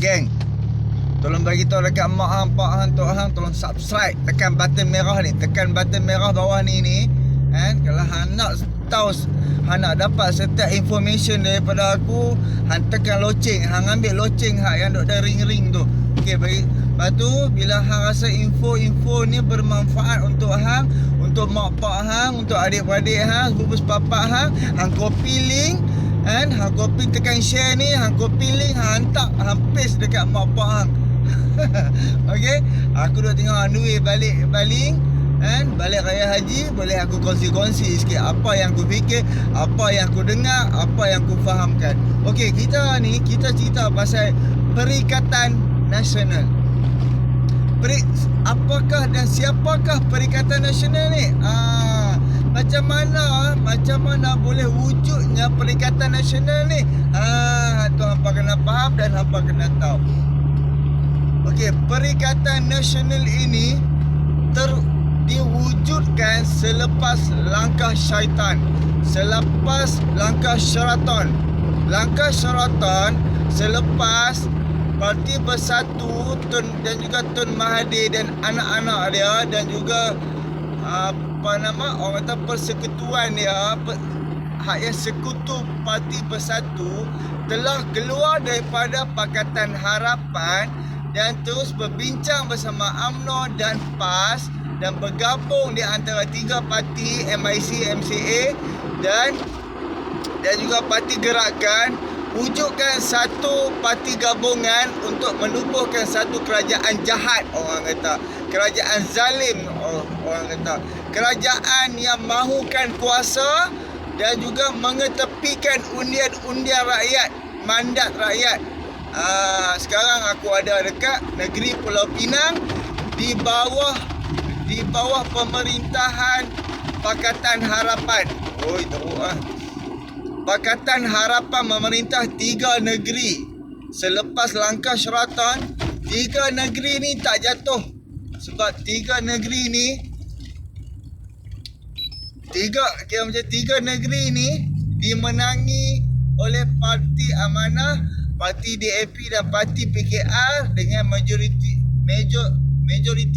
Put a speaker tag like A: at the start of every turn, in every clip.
A: Geng, tolong bagi tahu dekat mak hang, pak hang, tok hang, tolong subscribe, tekan button merah ni, tekan button merah bawah ni kan. Kalau hang nak tahu, hang nak dapat setiap information daripada aku, hang tekan loceng, hang ambil loceng hang yang duk ada ring-ring tu. Okey, bagi lepas tu bila hang rasa info-info ni bermanfaat untuk hang, untuk mak pak hang, untuk adik-beradik hang, sepupu sepapak hang, hang copy link kan, hang copy tekan share ni, hang copy link, hang hantar, hang paste dekat mak pak hang. Okey, aku duk tengok on the way balik baling kan, balik raya haji, boleh aku kongsi-kongsi sikit apa yang aku fikir, apa yang aku dengar, apa yang aku fahamkan. Okey, kita cerita pasal Perikatan Nasional. Apakah dan siapakah Perikatan Nasional ni? Macam mana boleh wujudnya Perikatan Nasional ni? Tu hampa kena faham dan hampa kena tahu. Okey, Perikatan Nasional ini diwujudkan selepas langkah syaitan, selepas langkah syaratan. Langkah syaratan selepas Parti Bersatu dan juga Tun Mahathir dan anak-anak dia, dan juga orang kata persekutuan dia, sekutu Parti Bersatu telah keluar daripada Pakatan Harapan dan terus berbincang bersama UMNO dan PAS dan bergabung di antara tiga parti, MIC, MCA dan juga Parti Gerakan, wujudkan satu parti gabungan untuk menubuhkan satu kerajaan jahat, orang kata kerajaan zalim, orang kata kerajaan yang mahukan kuasa dan juga mengetepikan undian-undian rakyat, mandat rakyat. Sekarang aku ada dekat negeri Pulau Pinang di bawah pemerintahan Pakatan Harapan. Pakatan Harapan memerintah 3 negeri. Selepas langkah syaratan, 3 negeri ni tak jatuh. Sebab 3 negeri ni tiga negeri ni dimenangi oleh Parti Amanah, Parti DAP dan Parti PKR dengan majoriti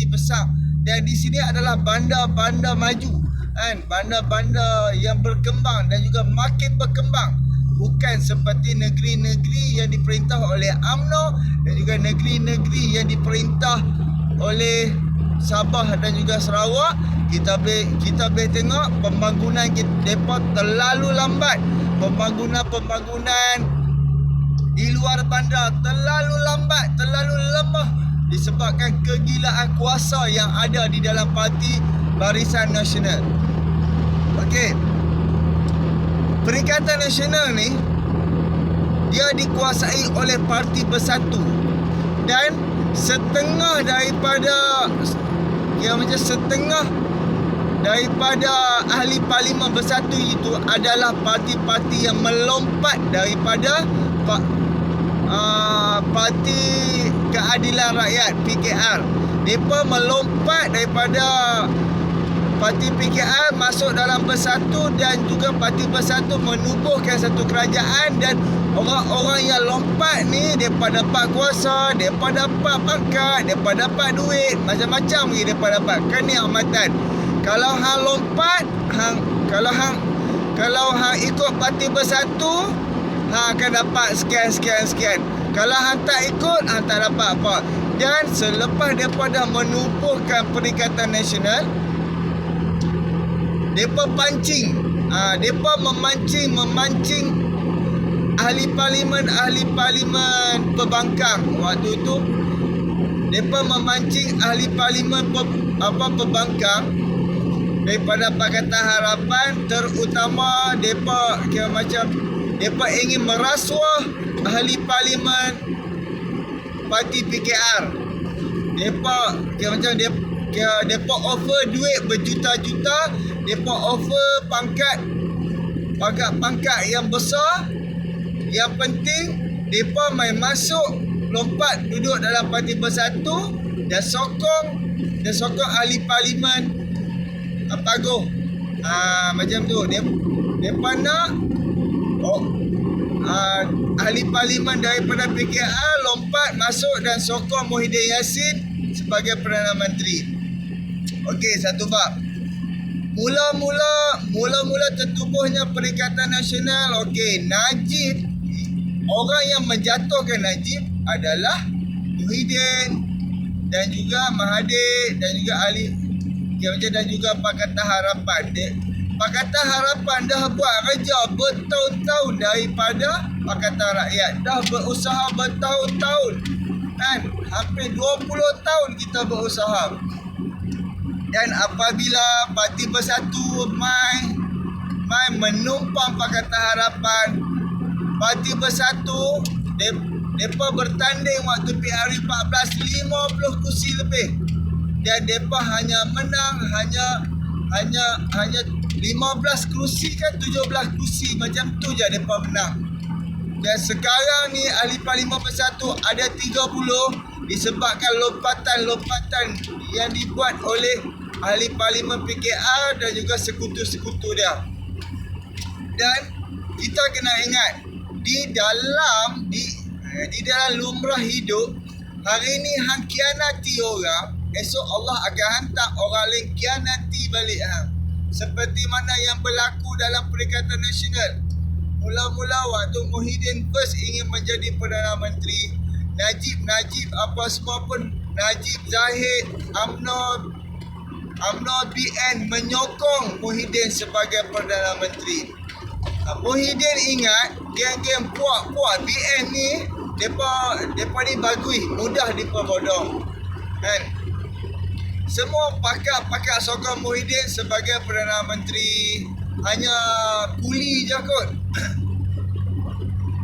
A: besar. Dan di sini adalah bandar-bandar maju kan, bandar-bandar yang berkembang dan juga makin berkembang, bukan seperti negeri-negeri yang diperintah oleh UMNO dan juga negeri-negeri yang diperintah oleh Sabah dan juga Sarawak. Kita boleh tengok pembangunan mereka terlalu lambat. Pembangunan di luar bandar terlalu lambat, terlalu lemah disebabkan kegilaan kuasa yang ada di dalam Parti Barisan Nasional. Okey, Perikatan Nasional ni dia dikuasai oleh Parti Bersatu dan setengah daripada ahli Parlimen Bersatu itu adalah parti-parti yang melompat daripada Parti Keadilan Rakyat PKR. Mereka melompat daripada Parti PKR masuk dalam Bersatu, dan juga Parti Bersatu menubuhkan satu kerajaan, dan orang-orang yang lompat ni mereka dapat kuasa, mereka dapat pangkat, mereka dapat duit, macam-macam lagi mereka dapat kenikmatan. Kalau hang lompat, kalau hang ikut Parti Bersatu, hang akan dapat sekian. Kalau hang tak ikut, hang tak dapat apa. Dan selepas daripada menubuhkan Perikatan Nasional, mereka memancing ahli parlimen pembangkang. Waktu tu mereka memancing ahli parlimen pembangkang daripada Pakatan Harapan, terutama mereka ingin merasuah ahli parlimen Parti PKR. Mereka offer duit berjuta-juta, mereka offer pangkat yang besar. Yang penting mereka main masuk, lompat duduk dalam Parti Bersatu dan sokong ahli parlimen paguh. Macam tu. Mereka nak ahli parlimen daripada PKR lompat masuk dan sokong Muhyiddin Yassin sebagai Perdana Menteri. Okey, satu bab. Mula-mula tertubuhnya Perikatan Nasional. Okey, Najib, orang yang menjatuhkan Najib adalah Muhyiddin dan juga Mahathir dan juga ahli dan juga Pakatan Harapan. Pakatan Harapan dah buat kerja bertahun-tahun daripada Pakatan Rakyat. Dah berusaha bertahun-tahun. Kan? Hampir 20 tahun kita berusaha. Dan apabila Parti Bersatu mai menumpang Pakatan Harapan, Parti Bersatu mereka bertanding waktu PRU 14 50 kursi lebih. Dan mereka hanya menang hanya 15 kursi kan 17 kursi macam tu je mereka menang. Dan sekarang ni ahli parlimen bersatu ada 30 disebabkan lompatan yang dibuat oleh ahli parlimen PKR dan juga sekutu-sekutu dia. Dan kita kena ingat di dalam lumrah hidup, hari ni hang kianati orang, esok Allah akan hantar orang lain kianati balik hang. Seperti mana yang berlaku dalam Perikatan Nasional. Mula-mula waktu Muhyiddin first ingin menjadi Perdana Menteri, Najib apa semua pun, Najib, Zahid, UMNO BN menyokong Muhyiddin sebagai Perdana Menteri. Muhyiddin ingat geng-geng puak-puak BN ni depa ni bagui, mudah diperbodoh. Kan? Semua pakar sokong Muhyiddin sebagai Perdana Menteri, hanya kuli je kot.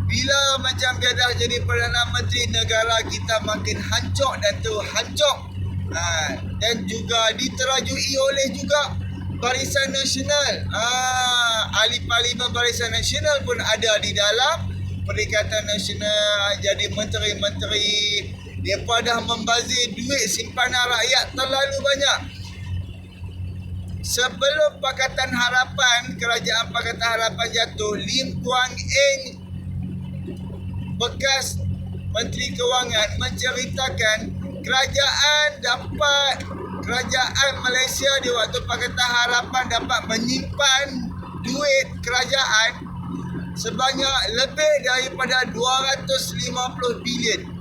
A: Bila macam dia dah jadi Perdana Menteri, negara kita makin hancur dan terhancur. Dan juga diterajui oleh juga Barisan Nasional. Ahli Parlimen Barisan Nasional pun ada di dalam Perikatan Nasional, jadi menteri-menteri. Mereka dah membazir duit simpanan rakyat terlalu banyak. Sebelum Pakatan Harapan, kerajaan Pakatan Harapan jatuh, Lim Kuan Eng, bekas Menteri Kewangan, menceritakan kerajaan Malaysia di waktu Pakatan Harapan dapat menyimpan duit kerajaan sebanyak lebih daripada 250 bilion.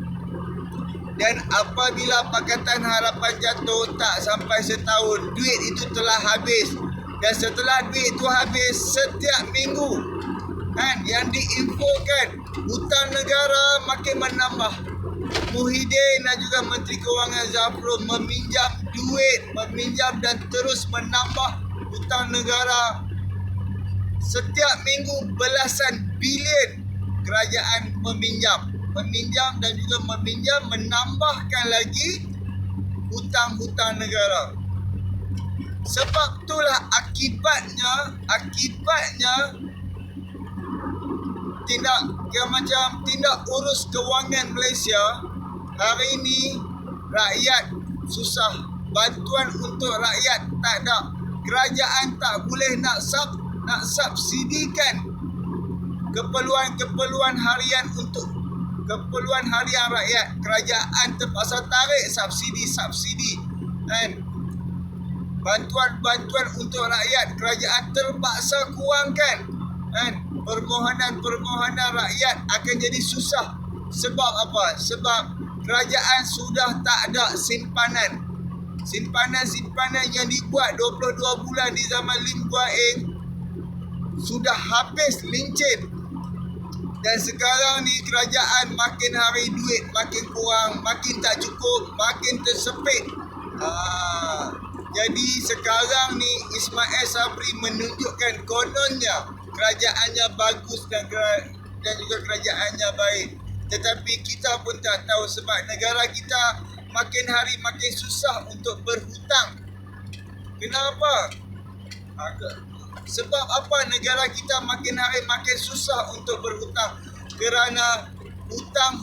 A: Dan apabila Pakatan Harapan jatuh, tak sampai setahun, duit itu telah habis. Dan setelah duit itu habis, setiap minggu yang diinfokan, hutang negara makin menambah. Muhyiddin dan juga Menteri Kewangan Zafrul meminjam dan terus menambah hutang negara. Setiap minggu belasan bilion kerajaan meminjam dan juga menambahkan lagi hutang-hutang negara. Sebab itulah akibatnya tindak urus kewangan Malaysia hari ini rakyat susah, bantuan untuk rakyat tak ada. Kerajaan tak boleh nak subsidikan keperluan harian untuk keperluan harian rakyat. Kerajaan terpaksa tarik subsidi kan. Bantuan untuk rakyat kerajaan terpaksa kurangkan kan. Permohonan rakyat akan jadi susah. Sebab apa? Sebab kerajaan sudah tak ada simpanan yang dibuat 22 bulan di zaman Lim Kuan Eng sudah habis lincin. Dan sekarang ni kerajaan makin hari duit makin kurang, makin tak cukup, makin tersepit. Jadi sekarang ni Ismail Sabri menunjukkan kononnya kerajaannya bagus dan juga kerajaannya baik. Tetapi kita pun tak tahu sebab negara kita makin hari makin susah untuk berhutang. Kenapa? Sebab apa negara kita makin hari makin susah untuk berhutang? Kerana hutang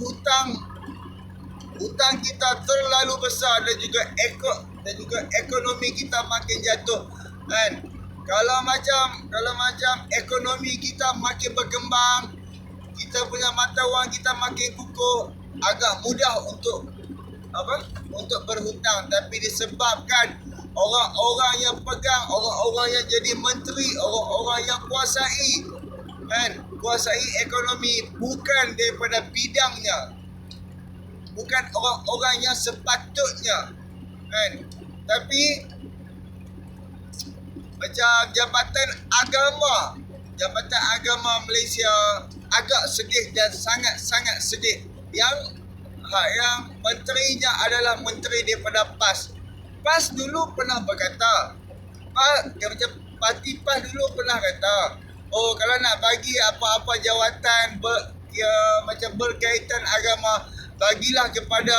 A: kita terlalu besar dan juga ekonomi kita makin jatuh kan. Kalau macam ekonomi kita makin berkembang, kita punya mata wang kita makin kukuh, agak mudah untuk untuk berhutang. Tapi disebabkan orang-orang yang pegang, orang-orang yang jadi menteri, orang-orang yang kuasai ekonomi bukan daripada bidangnya, bukan orang-orang yang sepatutnya, tapi macam Jabatan Agama Malaysia agak sedih dan sangat-sangat sedih yang menterinya adalah menteri daripada PAS. PAS dulu pernah berkata, macam parti PAS dulu pernah kata, kalau nak bagi apa-apa jawatan macam berkaitan agama, bagilah kepada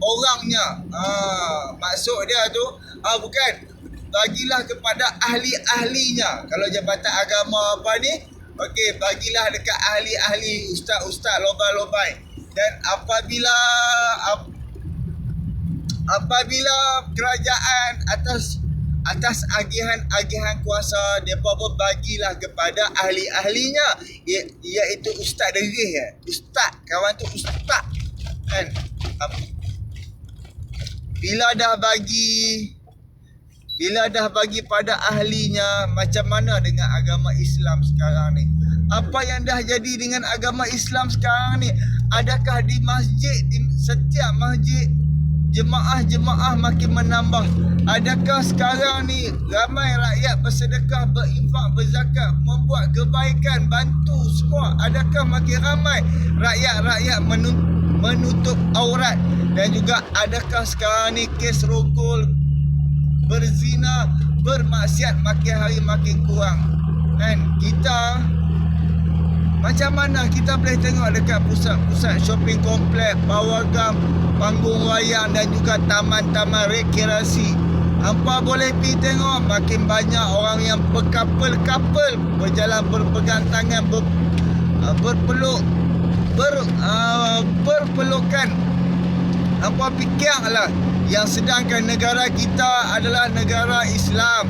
A: orangnya. Maksud dia tu bukan, bagilah kepada ahli-ahlinya. Kalau jabatan agama okey, bagilah dekat ahli-ahli, ustaz-ustaz, lobai-lobai. Dan apabila kerajaan atas agihan kuasa, depa pun bagilah kepada ahli-ahlinya, iaitu ustaz derih. Ustaz, kawan tu ustaz, kan? Bila dah bagi pada ahlinya, macam mana dengan agama Islam sekarang ni? Apa yang dah jadi dengan agama Islam sekarang ni? Adakah di setiap masjid jemaah makin menambah? Adakah sekarang ni ramai rakyat bersedekah, berinfak, berzakat, membuat kebaikan, bantu semua? Adakah makin ramai rakyat menutup aurat? Dan juga adakah sekarang ni kes rogol, berzina, bermaksiat makin hari makin kurang? Kita macam mana kita boleh tengok dekat pusat-pusat shopping kompleks, pawagam, panggung wayang dan juga taman-taman rekreasi. Hampa boleh pergi tengok makin banyak orang yang berkapal-kapal, berjalan berpegang tangan, berpelukan. Hampa fikirlah, yang sedangkan negara kita adalah negara Islam,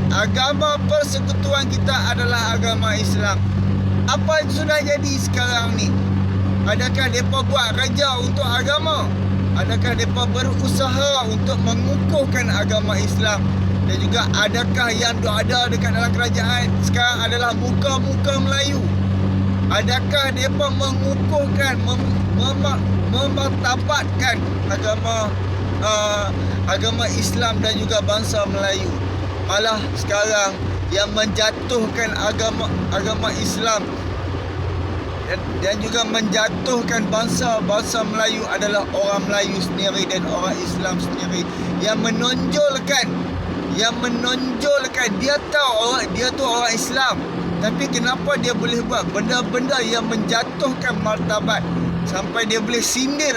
A: agama persekutuan kita adalah agama Islam. Apa yang sudah jadi sekarang ni? Adakah mereka buat kerja untuk agama? Adakah mereka berusaha untuk mengukuhkan agama Islam? Dan juga adakah yang ada dekat dalam kerajaan sekarang adalah muka-muka Melayu? Adakah mereka mengukuhkan, memartabatkan agama Islam dan juga bangsa Melayu? Malah sekarang yang menjatuhkan agama Islam dan juga menjatuhkan bangsa Melayu adalah orang Melayu sendiri dan orang Islam sendiri. Yang menonjolkan dia tahu dia tu orang Islam, tapi kenapa dia boleh buat benda-benda yang menjatuhkan martabat sampai dia boleh sindir